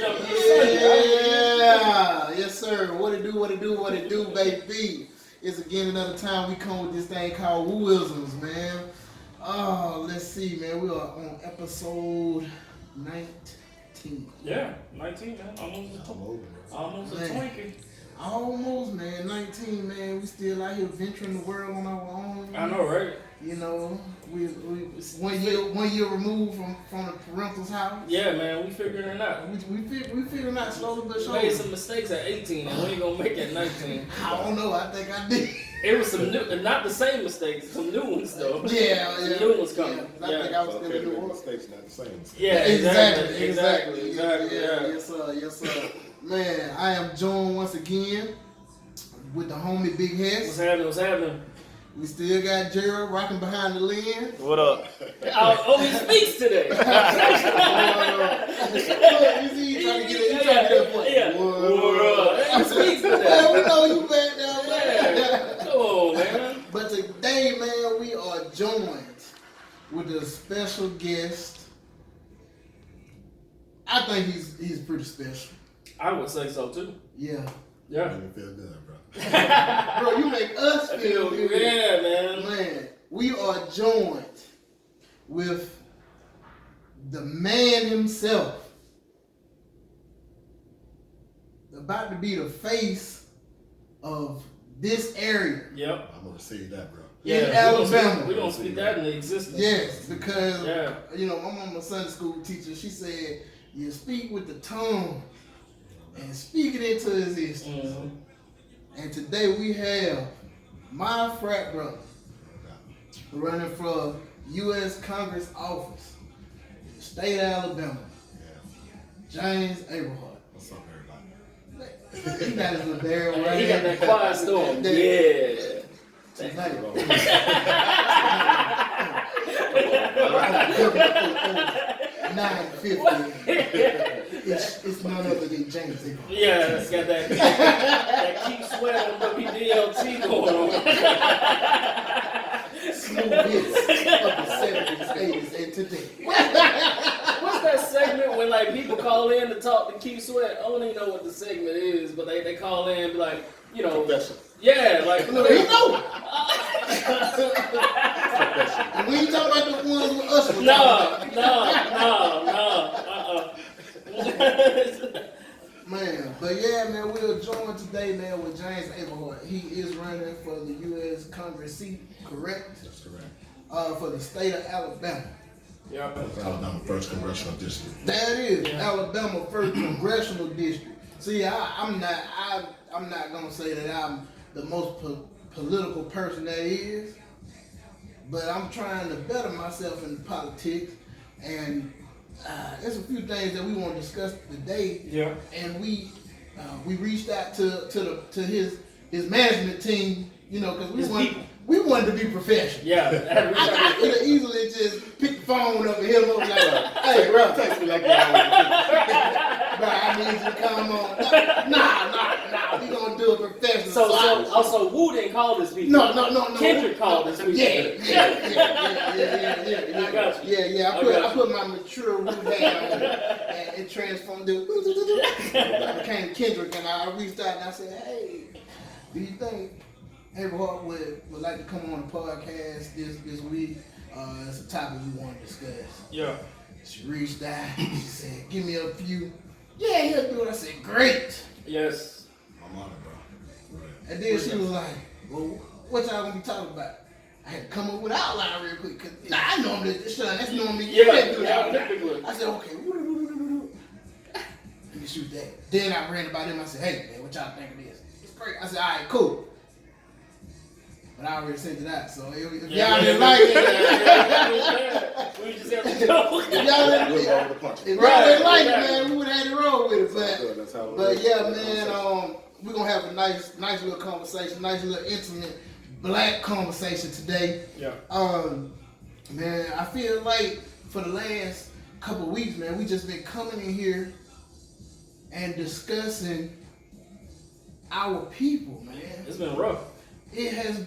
up in the sun. Yeah, yes sir. What it do, baby. It's again another time we come with this thing called Wooisms, man. Let's see, man. We are on episode 19. Yeah, 19, man. Almost a Twinkie. Almost, man. 19, man. We still out here venturing the world on our own. I know, right? You know, we 1 year removed from the parental's house. Yeah, man, we figuring it out. We figuring out slowly but We surely. made some mistakes at 18 and we ain't gonna make it at 19. I don't know. I think I did. It was some new, not the same mistakes, some new ones though. Yeah, some new ones coming. Yeah. I think I was still in the world. Mistakes, not the same. Yeah, exactly. Yeah. Yes, sir. Man, I am joined once again with the homie Big Hess. What's happening? We still got Gerald rocking behind the lens. What up? Oh, he speaks today. You see, he trying to get that point. Yeah. What up? He speaks today. Yeah, we know you back down there. Yeah. Come on, man. But today, man, we are joined with a special guest. I think he's pretty special. I would say so too. Yeah. Yeah. Make me feel good, bro. Bro, you make us feel good. Yeah, man. Man, we are joined with the man himself. About to be the face of this area. Yep. I'm gonna receive that, bro. Yeah, In Alabama. We're gonna speak that into existence. Yes, because Yeah. you know, my mama, Sunday school teacher, she said, you speak with the tongue and speak it into existence. Mhm. And today we have my frat brother running for U.S. Congress office, state of Alabama, James AVERHART. What's up, everybody? He got his little barrel right. He got that quiet storm. That- Yeah. Tonight. 950. It's none other than James AVERHART. Yeah, it's got that keep sweat on WDLT going on. Smooth hits of the 70s, 80s, and today. What's that segment when like people call in to talk to Keith Sweat? I don't even know what the segment is, but they call in and be like, you know, yeah, like No, you know. And we ain't talking about the ones with us. Man, but yeah, man, we are joined today, man, with James AVERHART. He is running for the U.S. Congress seat, correct? That's correct. For the state of Alabama. Yeah. Alabama 1st Congressional District. That is Yeah. Alabama 1st Congressional District. See, I'm not gonna say that I'm the most political person that is, but I'm trying to better myself in politics, and there's a few things that we want to discuss today. Yeah. And we reached out to his management team, you know, because we wanted to be professional. Yeah. I could have easily just picked the phone up and hit him up like, hey, bro, Text me like that. bro, I need you to come on. Nah, we gonna do it professional. So Wu didn't call this week. No. Kendrick called this week. Yeah. I got you. Yeah. I put my mature root hat on and it transformed to I became Kendrick, and I reached out and I said, hey, do you think AVERHART would like to come on the podcast this week? It's a topic we want to discuss. Yeah. She reached out, she said, give me a few. Yeah, he'll do it. I said, great. Yes. I'm on it, bro. And then she was like, well, what y'all gonna be talking about? I had to come up with an outline real quick, because I normally, that's normally, you can't do that. typically. I said, okay, let me shoot that. Then I ran about him, I said, hey, man, what y'all think of this? It's great. I said, all right, cool. But I already sent it out, so if y'all didn't like it, We just have to go. if y'all didn't like it, man, we would have had to roll with it. But yeah, man, we're gonna have a nice little conversation, nice little intimate black conversation today. Yeah. Man, I feel like for the last couple of weeks, man, we just been coming in here and discussing our people, man. It's been rough. It has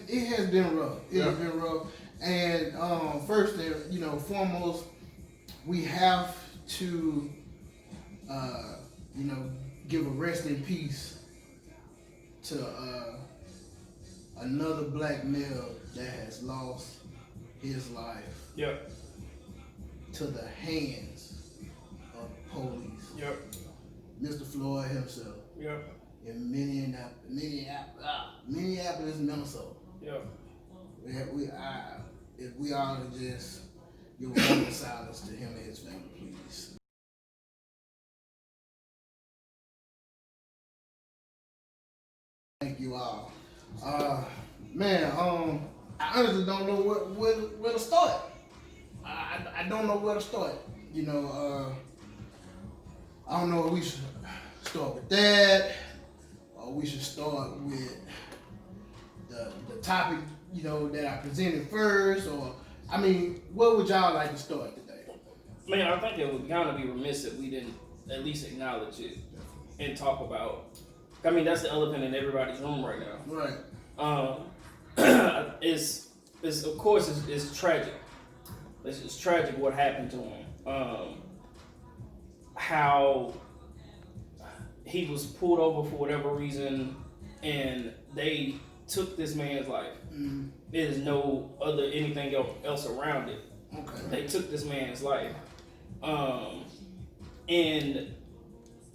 been rough. It has been rough. And first and foremost, we have to give a rest in peace to another black male that has lost his life Yep. to the hands of police. Yep. Mr. Floyd himself Yep. in Minneapolis, Minnesota. Yep. If we all could just give a moment of silence to him and his family, please. Thank you all. Man, I honestly don't know where to start. I don't know where to start. I don't know if we should start with that, or we should start with the topic, that I presented first, or, what would y'all like to start today? Man, I think it would kind of be remiss if we didn't at least acknowledge it and talk about. That's the elephant in everybody's room right now. Right. It's of course it's tragic. It's tragic what happened to him. How he was pulled over for whatever reason, and they took this man's life. Mm. There's no other anything else around it. Okay. They took this man's life, and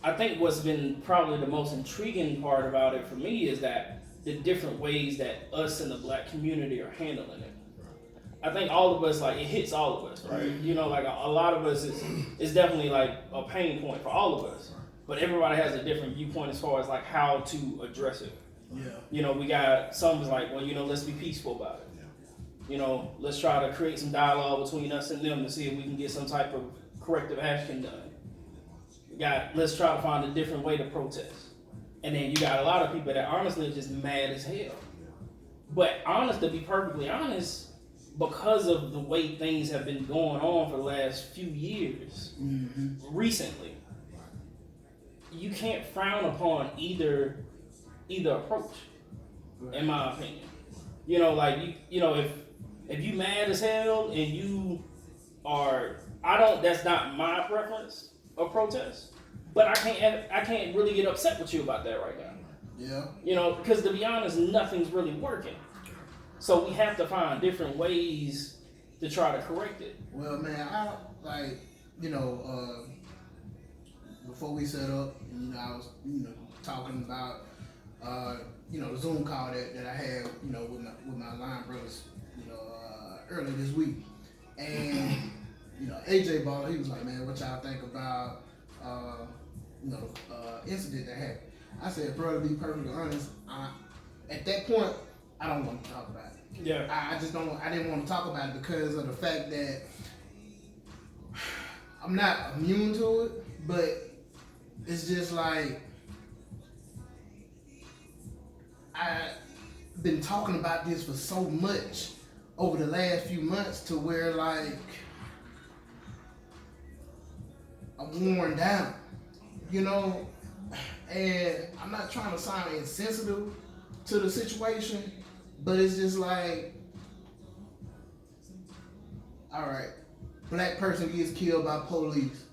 I think what's been probably the most intriguing part about it for me is that the different ways that us in the black community are handling it. I think all of us, it hits all of us, right? A lot of us is definitely a pain point for all of us. But everybody has a different viewpoint as far as how to address it. Yeah. We got some is let's be peaceful about it. Let's try to create some dialogue between us and them to see if we can get some type of corrective action done. Let's try to find a different way to protest. And then you got a lot of people that honestly are just mad as hell. But to be perfectly honest, because of the way things have been going on for the last few years, recently, you can't frown upon either approach, in my opinion. If you mad as hell and you are, that's not my preference of protest, but I can't really get upset with you about that right now. Yeah. Because to be honest, nothing's really working. So we have to find different ways to try to correct it. Well, man, before we set up, I was, talking about, the Zoom call that I had, with my line brothers, earlier this week. And, AJ Baller, he was like, man, what y'all think about, incident that happened? I said, bro, to be perfectly honest, at that point, I don't want to talk about it. Yeah. I didn't want to talk about it because of the fact that I'm not immune to it, but it's just I've been talking about this for so much over the last few months to where I'm worn down, and I'm not trying to sound insensitive to the situation, but it's just all right, black person gets killed by police.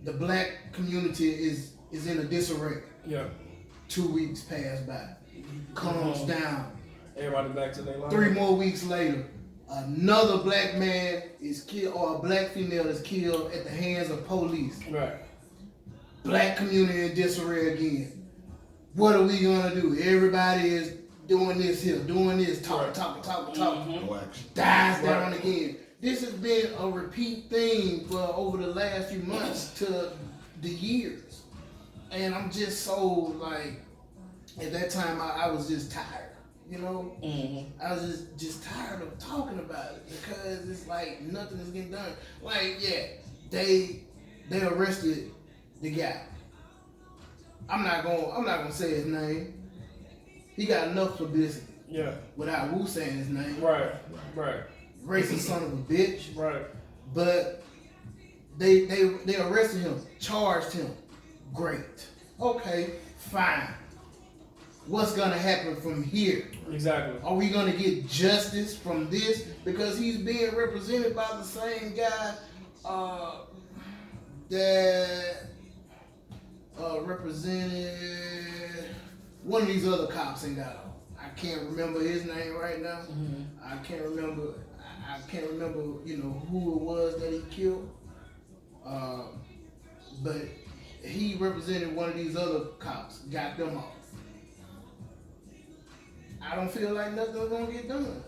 The black community is in a disarray. Yeah. 2 weeks pass by, calms down. Everybody back to their life. 3 more weeks later, another black man is killed, or a black female is killed at the hands of police. Right. Black community in disarray again. What are we gonna do? Everybody is doing this here, doing this, talking. No action. Dies down again. This has been a repeat thing for over the last few months to the years. And I'm just so at that time I was just tired, I was just tired of talking about it because it's nothing is getting done. They arrested the guy. I'm not gonna say his name. He got enough publicity. Yeah. Without Wu saying his name. Right. Racist son of a bitch. Right. But they arrested him, charged him. Great. Okay, fine. What's gonna happen from here? Exactly. Are we gonna get justice from this? Because he's being represented by the same guy that represented one of these other cops and got off. I can't remember his name right now. I can't remember. I can't remember. You know who it was that he killed. But he represented one of these other cops. Got them off. I don't feel like nothing's gonna get done.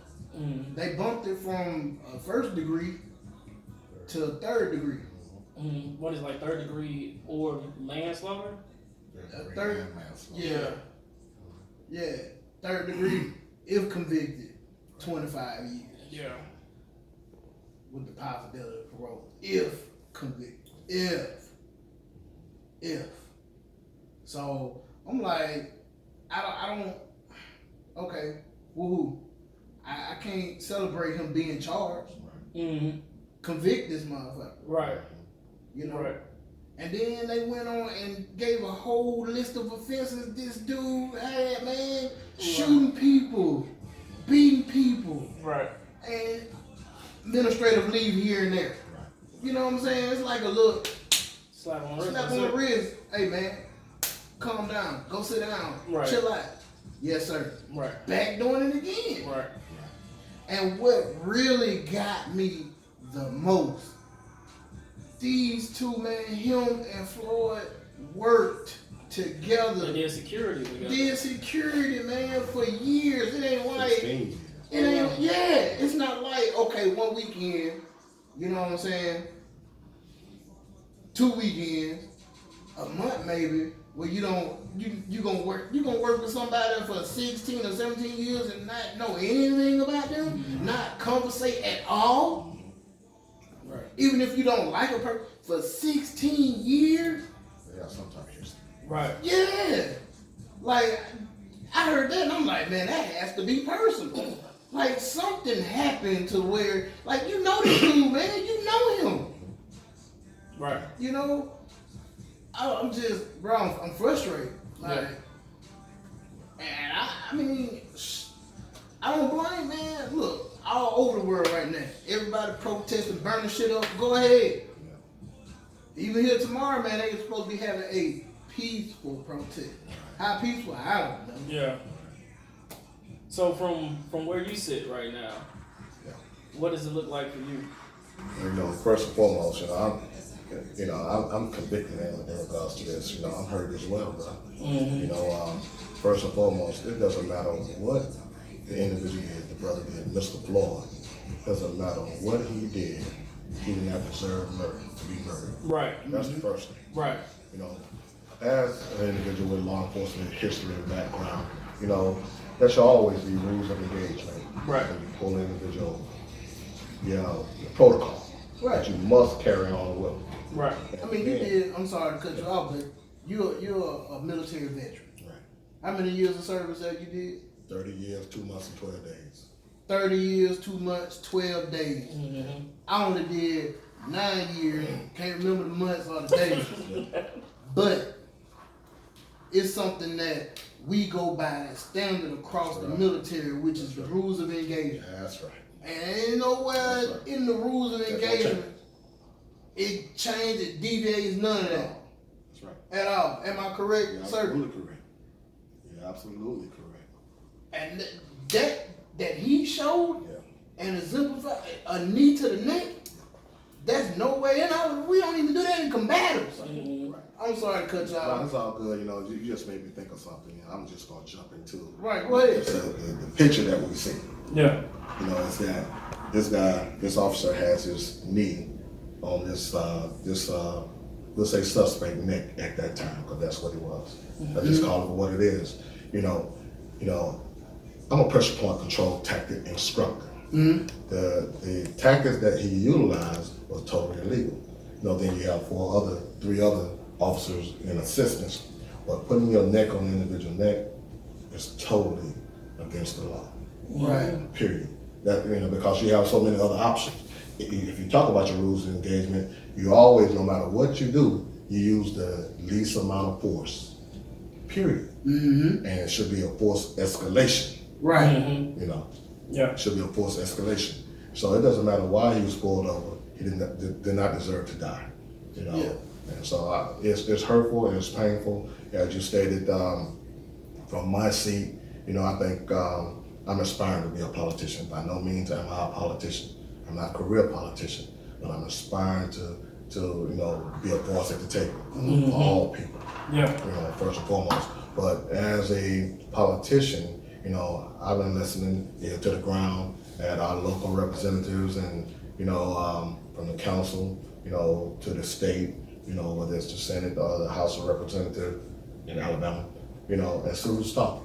They bumped it from a first degree to a third degree. What is like third degree or manslaughter? Third, yeah, third degree if convicted, 25 years. Yeah. With the possibility of parole if convicted. If. So I'm like, I don't. Okay, woohoo! I can't celebrate him being charged. Convict this motherfucker. Right. You know. Right. And then they went on and gave a whole list of offenses this dude had, man. Shooting people, beating people. Right. And administrative leave here and there. You know what I'm saying? It's like a little slap on the wrist. Hey, man, calm down. Go sit down. Right. Chill out. Yes, sir. Right. Back doing it again. Right. And what really got me the most, these two, man, him and Floyd worked together. They did security together. Did security, man, for years. It ain't like, 16. it ain't, yeah, it's not like, okay, one weekend, you know what I'm saying? 2 weekends, a month maybe, where you gonna work with somebody for 16 or 17 years and not know anything about them, not conversate at all. Right. Even if you don't like a person for 16 years. Yeah, sometimes history. Right. Yeah. Like, I heard that and I'm like, man, that has to be personal. Like, something happened to where, like, you know this dude, man. You know him. Right. You know? I'm just, bro, I'm frustrated. Like, and I mean, I don't blame, man. Look, all over the world right now, everybody protesting, burning shit up. Go ahead. Even here tomorrow, man, they supposed to be having a peaceful protest. How peaceful? I don't know. Yeah. So from where you sit right now, what does it look like for you? You know, first and foremost, I'm convicted in regards to this. You know, I'm hurt as well, bro. You know, first and foremost, it doesn't matter what the individual did, the brother did, Mr. Floyd. Doesn't matter what he did, he did not deserve murder to be murdered. Right. That's the first thing. Right. You know, as an individual with law enforcement history and background, you know, there should always be rules of engagement. Right. When you pull an individual, you know, the protocol that you must carry on with. Right. I mean, you did, I'm sorry to cut you off, but you're a military veteran. Right. How many years of service that you did? 30 years, 2 months, and 12 days. 30 years, 2 months, 12 days. I only did 9 years, can't remember the months or the days. But it's something that we go by as standard across the military, which is the rules of engagement. Yeah, that's right. And ain't nowhere in the rules of engagement it changes, it deviates, none of that. That's right. At all. Am I correct, You're sir? absolutely correct. You're absolutely correct. And that he showed and exemplified a knee to the neck, that's no way in. We don't even do that in combatives. I'm sorry to cut you Well, off. it's all good. You know, you just made me think of something. And I'm just going to jump into it. Right, go ahead. The picture that we see. Yeah. You know, it's that this officer has his knee on this let's say suspect neck at that time, because that's what it was. I just call it what it is. You know, I'm a pressure point control tactic instructor. The tactics that he utilized was totally illegal. You know, then you have three other officers and assistants, but putting your neck on an individual neck is totally against the law. Right. Period. That, because you have so many other options. If you talk about your rules of engagement, you always, no matter what you do, you use the least amount of force. Period. And it should be a force escalation. Right. It should be a force escalation. So it doesn't matter why he was pulled over. He did not deserve to die. And so it's hurtful and it's painful. As you stated, from my seat, I think I'm aspiring to be a politician. By no means am I a politician. I'm not a career politician, but I'm aspiring to be a voice at the table for all people. Yeah. First and foremost. But as a politician, I've been listening ear to the ground at our local representatives and, from the council, to the state, whether it's the Senate or the House of Representatives in Alabama, and so who's talking?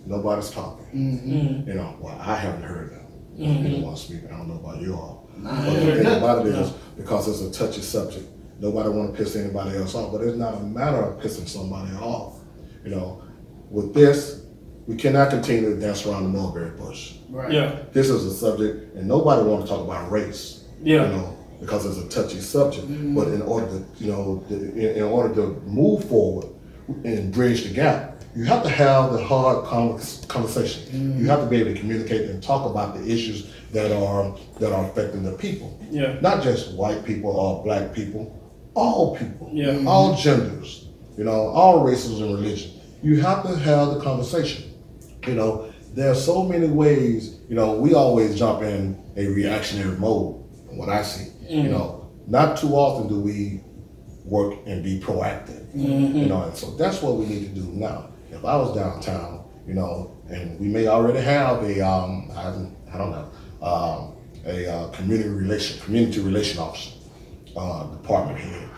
Nobody's talking. Well, I haven't heard them. People want to speak. I don't know about you all. But the thing about it is, because it's a touchy subject, nobody want to piss anybody else off. But it's not a matter of pissing somebody off. With this, we cannot continue to dance around the mulberry bush. Right. Yeah. This is a subject, and nobody want to talk about race. Because it's a touchy subject. But in order to, in order to move forward and bridge the gap, you have to have the hard conversation. You have to be able to communicate and talk about the issues that are affecting the people. Yeah. Not just white people or black people, all people, Yeah. all genders, all races and religions. You have to have the conversation. There are so many ways, we always jump in a reactionary mode, from what I see. Not too often do we work and be proactive. And so that's what we need to do now. If I was downtown, and we may already have a, I don't know, a community relation officer, department head.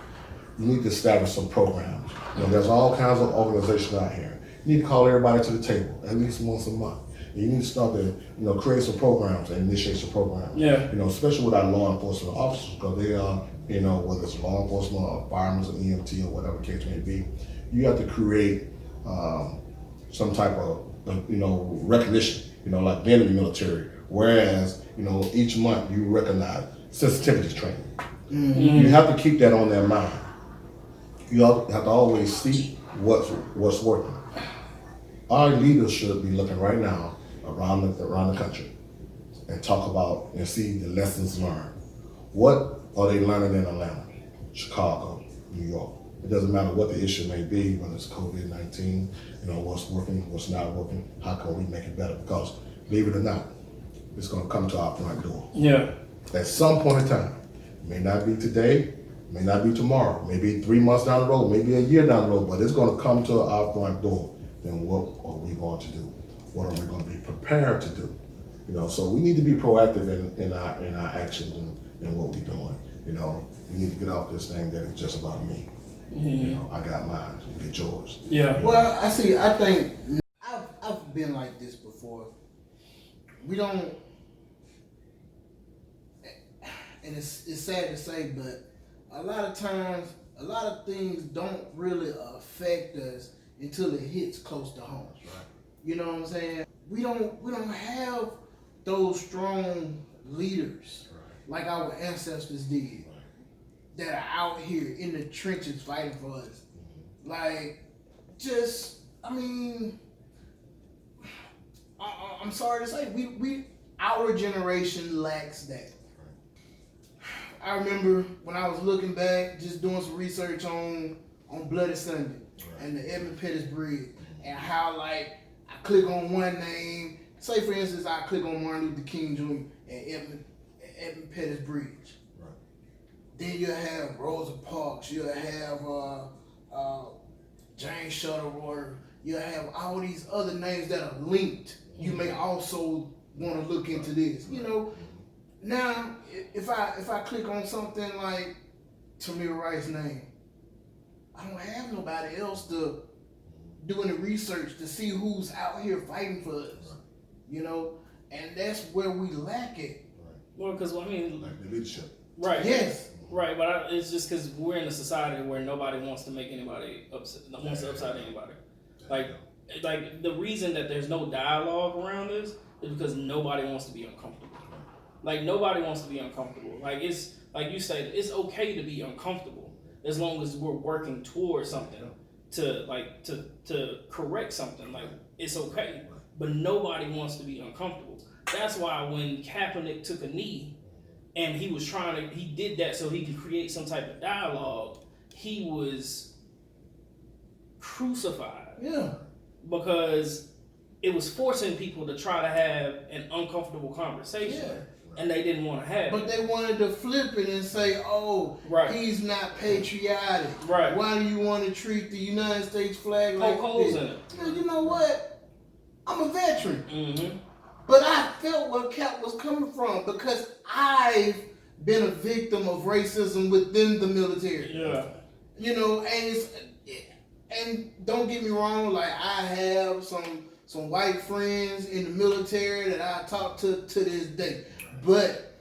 You need to establish some programs. There's all kinds of organizations out here. You need to call everybody to the table at least once a month. You need to start to, create some programs and initiate some programs. Yeah. Especially with our law enforcement officers, because they are, whether it's law enforcement or firemen or EMT or whatever the case may be, you have to create some type of, recognition, like being in the military. Whereas, each month you recognize sensitivity training. You have to keep that on their mind. You have to always see what's working. Our leaders should be looking right now around the country and talk about and see the lessons learned. What are they learning in Atlanta, Chicago, New York? It doesn't matter what the issue may be, whether it's COVID-19, what's working, what's not working, how can we make it better? Because believe it or not, it's gonna come to our front door. Yeah. At some point in time. It may not be today, may not be tomorrow, maybe 3 months down the road, maybe a year down the road, but it's gonna come to our front door. Then what are we going to do? What are we going to be prepared to do? So we need to be proactive in our actions and what we're doing. We need to get off this thing that it's just about me. I got mine, you get yours. Yeah. Well, I think I've been like this before. We don't, and it's sad to say, but a lot of times, a lot of things don't really affect us until it hits close to home. Right. You know what I'm saying? We don't have those strong leaders like our ancestors did that are out here in the trenches fighting for us. Like, I'm sorry to say, our generation lacks that. I remember when I was looking back, just doing some research on Bloody Sunday and the Edmund Pettus Bridge, and how I click on one name, say for instance I click on Martin Luther King Jr. and Edmund Pettus Bridge. Right. Then you'll have Rosa Parks, you'll have James Shuttleworth, you'll have all these other names that are linked. You may also want to look into this. Now if I click on something like Tamir Rice's name, I don't have nobody else to do any research to see who's out here fighting for us, and that's where we lack it. Well, because Like the leadership. right. Yes. Right, but it's just because we're in a society where nobody wants to make anybody upset, wants to upset anybody. Like the reason that there's no dialogue around this is because nobody wants to be uncomfortable. Like nobody wants to be uncomfortable. Like it's like you said, it's okay to be uncomfortable as long as we're working towards something to correct something. Like it's okay, but nobody wants to be uncomfortable. That's why when Kaepernick took a knee and he did that so he could create some type of dialogue he was crucified. Yeah. Because it was forcing people to try to have an uncomfortable conversation. Yeah. And they didn't want to have But it. they wanted to flip it and say, oh, Right. he's not patriotic. Right. Why do you want to treat the United States flag like Poke holes this? in it. Well, you know what? I'm a veteran. Mm-hmm. But I felt where Cap was coming from because I've been a victim of racism within the military. Yeah. You know, and don't get me wrong, like I have some white friends in the military that I talk to this day. But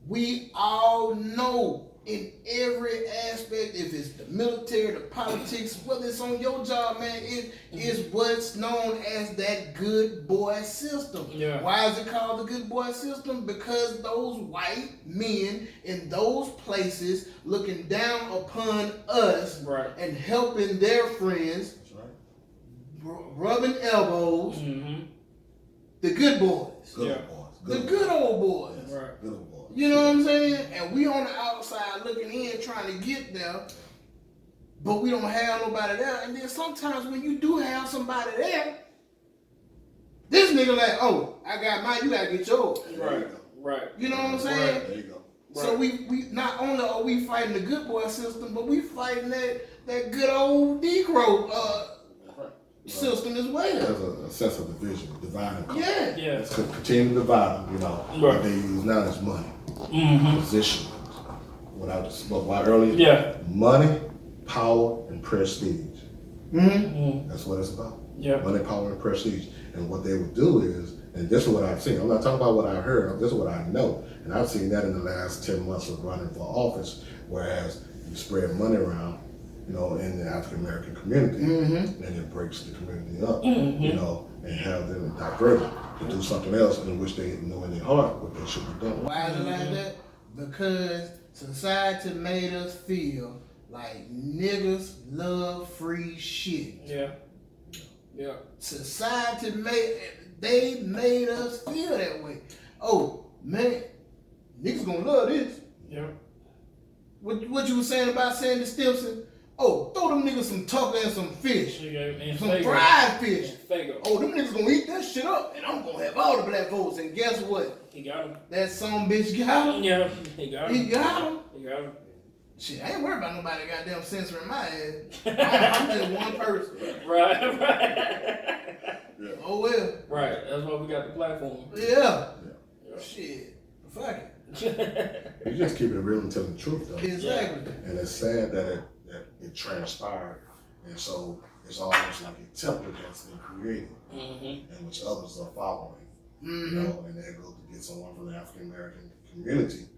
we all know in every aspect, if it's the military, the politics, whether it's on your job, man, it is what's known as that good boy system. Yeah. Why is it called the good boy system? Because those white men in those places looking down upon us Right. and helping their friends, That's right. rubbing elbows, Mm-hmm. the good boys, Good Yeah. old boys. the good old boys. Right. Good old boys. You know what I'm saying? And we on the outside looking in, trying to get there, but we don't have nobody there. And then sometimes when you do have somebody there, this nigga like, oh, I got mine, you gotta get yours. There you Right. go. Right. You know what I'm saying? There you go. So we not only are we fighting the good boy system, but we fighting that good old Negro Right. system as well. There's a sense of division, divide and conquer. Yeah. Yeah. Let's continue to divide them, you know. Right. What they use now is money, Mm-hmm. position. What I just spoke about earlier. Yeah. Money, power, and prestige. Mm-hmm. Mm-hmm. That's what it's about. Yeah. Money, power, and prestige. And what they would do is, and this is what I've seen. I'm not talking about what I heard. This is what I know. And I've seen that in the last 10 months of running for office. Whereas you spread money around, you know, in the African American community, Mm-hmm. and it breaks the community up, Mhm. you know, and have them diverted to do something else in which they know in their heart what they should be doing. Why is it like that? Because society made us feel like niggas love free shit. Yeah. Yeah. Society made us feel that way. Oh man, niggas gonna love this. Yeah. What you was saying about Sandy Stimson? Oh, throw them niggas some tucker and some fish, And some Fago. fried fish. Fago. Oh, them niggas gonna eat that shit up, and I'm gonna have all the black votes. And guess what? He got him. That some bitch got him. Yeah. He got him. He got him. He got him. Shit, I ain't worried about nobody goddamn censoring my ass. I'm just one person. Right. Right. Oh well. Right. That's why we got the platform. Yeah. Yeah. Shit. Fuck it. You just keep it real and tell the truth, though. Exactly. And it's sad that it transpired. And so it's almost like a template has been created, Mm-hmm. and which others are following. You Mm-hmm. know, and they go to get someone from the African American community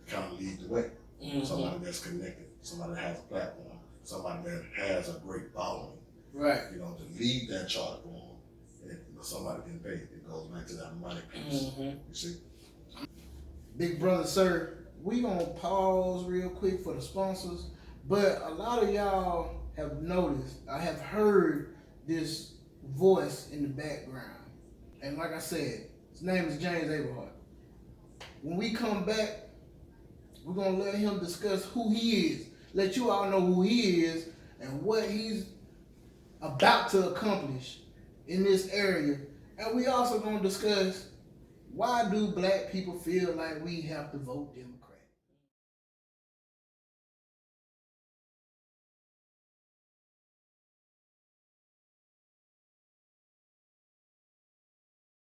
to kind of lead the way. Mm-hmm. Somebody that's connected, somebody that has a platform, somebody that has a great following. Right. You know, to lead that charter for them, somebody getting paid. It goes back to that money piece. Mm-hmm. You see? Big brother, sir, we gonna pause real quick for the sponsors, but a lot of y'all have noticed, I have heard this voice in the background. And like I said, his name is James AVERHART. When we come back, we're gonna let him discuss who he is, let you all know who he is and what he's about to accomplish in this area. And we also gonna discuss, why do black people feel like we have to vote them